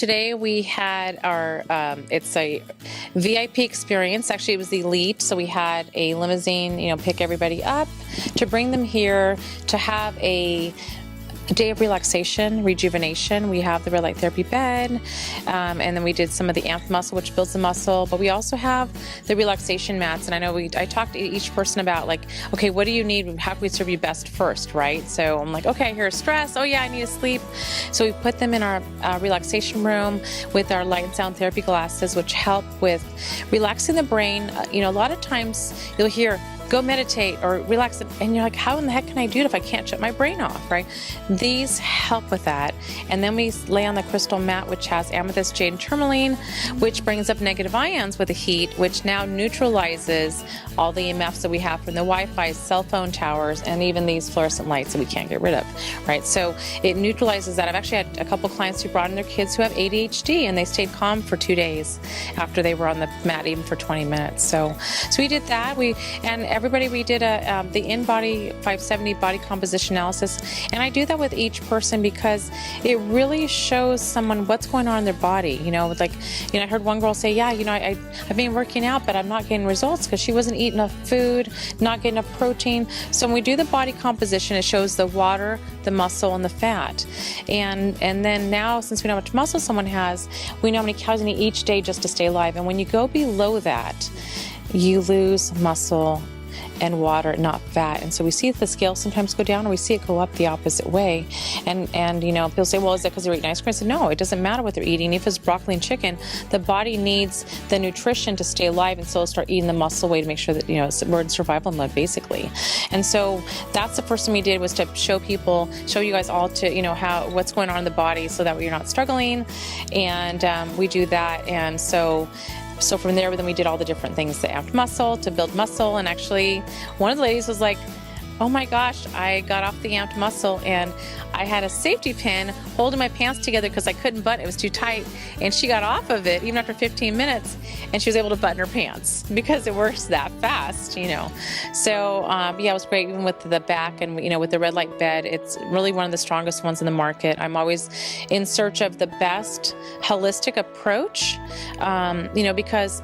Today we had our, it's a VIP experience. Actually, it was the elite. So we had a limousine, pick everybody up to bring them here to have a day of relaxation, rejuvenation. We have the red light therapy bed, and then we did some of the amp muscle, which builds the muscle, but we also have the relaxation mats. And I know I talked to each person about okay, what do you need? How can we serve you best first, right? So I'm like, okay, here's stress. Oh yeah, I need to sleep. So we put them in our relaxation room with our light and sound therapy glasses, which help with relaxing the brain. A lot of times you'll hear, go meditate or relax. And you're like, how in the heck can I do it if I can't shut my brain off, right? These help with that. And then we lay on the crystal mat, which has amethyst, jade, and tourmaline, which brings up negative ions with the heat, which now neutralizes all the EMFs that we have from the Wi-Fi, cell phone towers, and even these fluorescent lights that we can't get rid of, right? So it neutralizes that. I've actually had a couple clients who brought in their kids who have ADHD, and they stayed calm for 2 days after they were on the mat, even for 20 minutes. So we did that. We did the in-body 570 body composition analysis, and I do that with each person because it really shows someone what's going on in their body. I heard one girl say, I've been working out, but I'm not getting results because she wasn't eating enough food, not getting enough protein. So when we do the body composition, it shows the water, the muscle, and the fat. And then now, since we know how much muscle someone has, we know how many calories they need each day just to stay alive. And when you go below that, you lose muscle and water, not fat. And so we see the scale sometimes go down, or we see it go up the opposite way. And people say, well, is that because they're eating ice cream? I said, no, it doesn't matter what they're eating. If it's broccoli and chicken, the body needs the nutrition to stay alive, and so it'll start eating the muscle way to make sure that, we're in survival mode, basically. And so that's the first thing we did, was to show you guys all to, what's going on in the body, so that way you're not struggling. And we do that. And so from there, then we did all the different things, the amped muscle to build muscle. And actually, one of the ladies was like, oh my gosh, I got off the amped muscle and I had a safety pin holding my pants together because I couldn't button, it was too tight. And she got off of it even after 15 minutes, and she was able to button her pants because it works that fast, So it was great, even with the back and, with the red light bed. It's really one of the strongest ones in the market. I'm always in search of the best holistic approach, because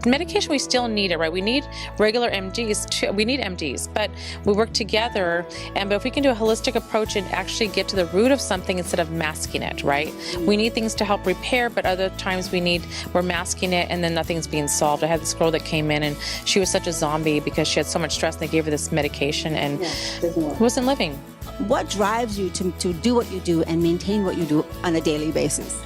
medication, we still need it, right? We need regular MDs too. We need MDs, but we work together. But if we can do a holistic approach and actually get to the root of something instead of masking it, right? We need things to help repair, but other times we're masking it and then nothing's being solved. I had this girl that came in and she was such a zombie because she had so much stress, and they gave her this medication and wasn't living. What drives you to do what you do and maintain what you do on a daily basis?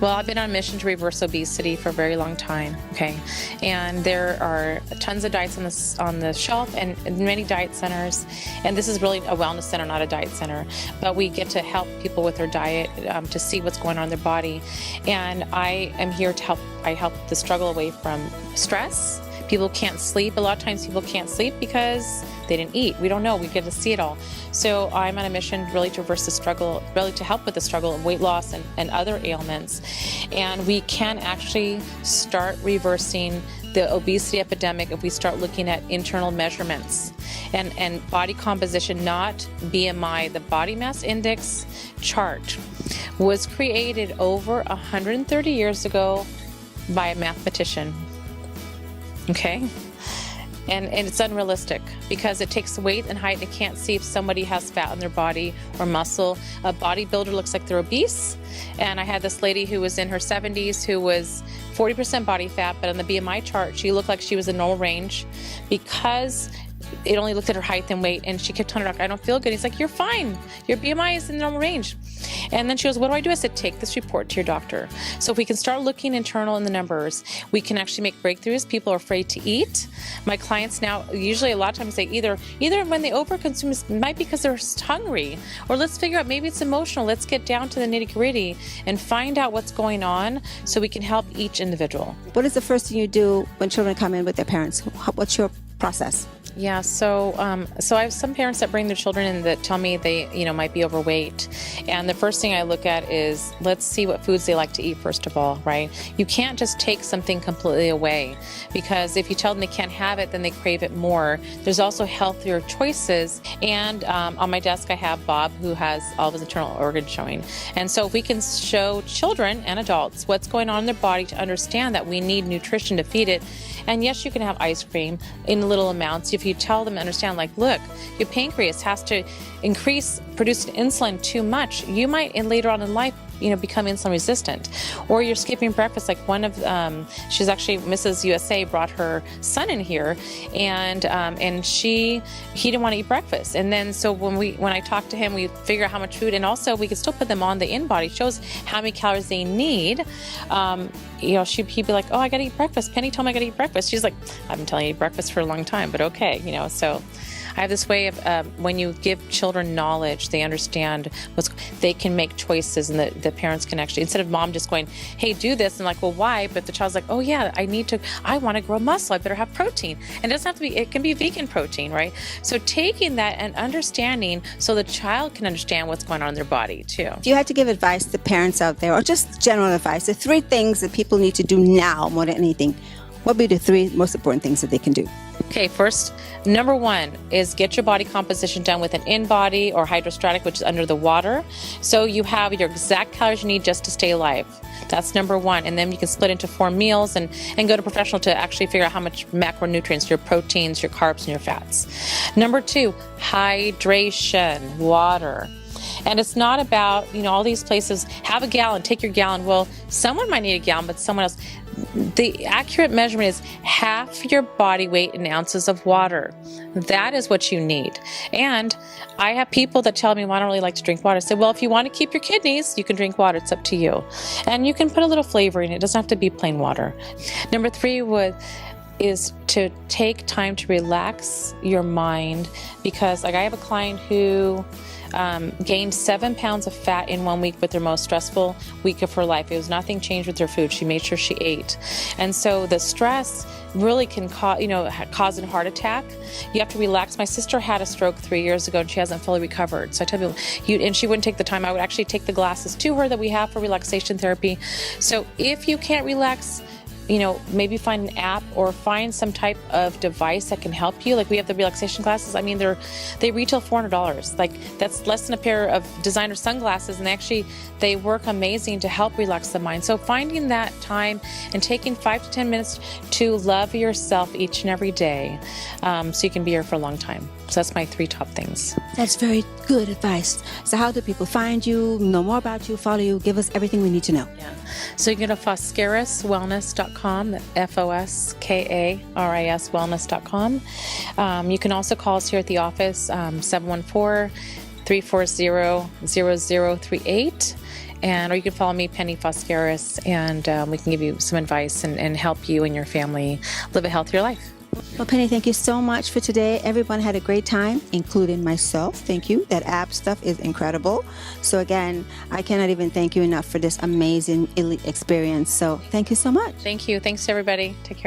Well, I've been on a mission to reverse obesity for a very long time, okay? And there are tons of diets on the shelf and many diet centers. And this is really a wellness center, not a diet center. But we get to help people with their diet to see what's going on in their body. And I am here to help. I help the struggle away from stress. People can't sleep. A lot of times people can't sleep because they didn't eat. We don't know. We get to see it all. So I'm on a mission really to reverse the struggle, really to help with the struggle of weight loss and other ailments. And we can actually start reversing the obesity epidemic if we start looking at internal measurements and body composition, not BMI. The body mass index chart was created over 130 years ago by a mathematician. Okay? And it's unrealistic because it takes weight and height and it can't see if somebody has fat on their body or muscle. A bodybuilder looks like they're obese. And I had this lady who was in her 70s who was 40% body fat, but on the BMI chart, she looked like she was in normal range because it only looked at her height and weight. And she kept telling her doctor, I don't feel good. He's like, you're fine. Your BMI is in normal range. And then she goes, what do I do? I said, take this report to your doctor. So if we can start looking internal in the numbers, we can actually make breakthroughs. People are afraid to eat. My clients now, usually a lot of times, they either when they overconsume, it might be because they're hungry, or let's figure out maybe it's emotional. Let's get down to the nitty gritty and find out what's going on so we can help each individual. What is the first thing you do when children come in with their parents? What's your process? Yeah, so I have some parents that bring their children in that tell me they, might be overweight. And the first thing I look at is, let's see what foods they like to eat first of all, right? You can't just take something completely away, because if you tell them they can't have it, then they crave it more. There's also healthier choices. And on my desk, I have Bob, who has all of his internal organs showing. And so if we can show children and adults what's going on in their body to understand that we need nutrition to feed it. And yes, you can have ice cream in little amounts. If you tell them, understand, like, look, your pancreas has to produce insulin too much. You might, later on in life, become insulin resistant, or you're skipping breakfast. Like she's actually, Mrs. USA brought her son in here, and he didn't want to eat breakfast. And then so when I talked to him, we figure out how much food, and also we could still put them on the in-body, shows how many calories they need. He'd be like, oh, I got to eat breakfast. Penny told me I got to eat breakfast. She's like, I've been telling you to eat breakfast for a long time, but okay, so I have this way of when you give children knowledge, they understand they can make choices, and the parents can actually, instead of mom just going, hey, do this, and like, well, why? But the child's like, oh yeah, I want to grow muscle, I better have protein. And it doesn't have to be, it can be vegan protein, right? So taking that and understanding so the child can understand what's going on in their body too. If you had to give advice to parents out there, or just general advice, the 3 things that people need to do now more than anything, what would be the 3 most important things that they can do? Okay, first, number 1 is get your body composition done with an in-body or hydrostatic, which is under the water. So you have your exact calories you need just to stay alive. That's number 1. And then you can split into 4 meals and go to professional to actually figure out how much macronutrients, your proteins, your carbs, and your fats. Number 2, hydration, water. And it's not about, all these places, have a gallon, take your gallon. Well, someone might need a gallon, but someone else. The accurate measurement is half your body weight in ounces of water. That is what you need. And I have people that tell me, well, I don't really like to drink water. I say, well, if you want to keep your kidneys, you can drink water. It's up to you. And you can put a little flavor in it. It doesn't have to be plain water. Number 3 is to take time to relax your mind, because like I have a client who gained 7 pounds of fat in 1 week with their most stressful week of her life. It was nothing changed with her food. She made sure she ate. And so the stress really can cause a heart attack. You have to relax. My sister had a stroke 3 years ago and she hasn't fully recovered. So I tell people, and she wouldn't take the time. I would actually take the glasses to her that we have for relaxation therapy. So if you can't relax, maybe find an app or find some type of device that can help you. Like we have the relaxation glasses. I mean, they retail $400. Like that's less than a pair of designer sunglasses, and they work amazing to help relax the mind. So finding that time and taking 5 to 10 minutes to love yourself each and every day, so you can be here for a long time. So that's my 3 top things. That's very good advice. So how do people find you, know more about you, follow you? Give us everything we need to know. Yeah. So you can go to foskariswellness.com, Foskaris wellness.com. You can also call us here at the office, 714-340-0038. Or you can follow me, Penny Foskaris, and we can give you some advice and help you and your family live a healthier life. Well, Penny, thank you so much for today. Everyone had a great time, including myself. Thank you. That app stuff is incredible. So again, I cannot even thank you enough for this amazing elite experience. So thank you so much. Thank you. Thanks to everybody. Take care.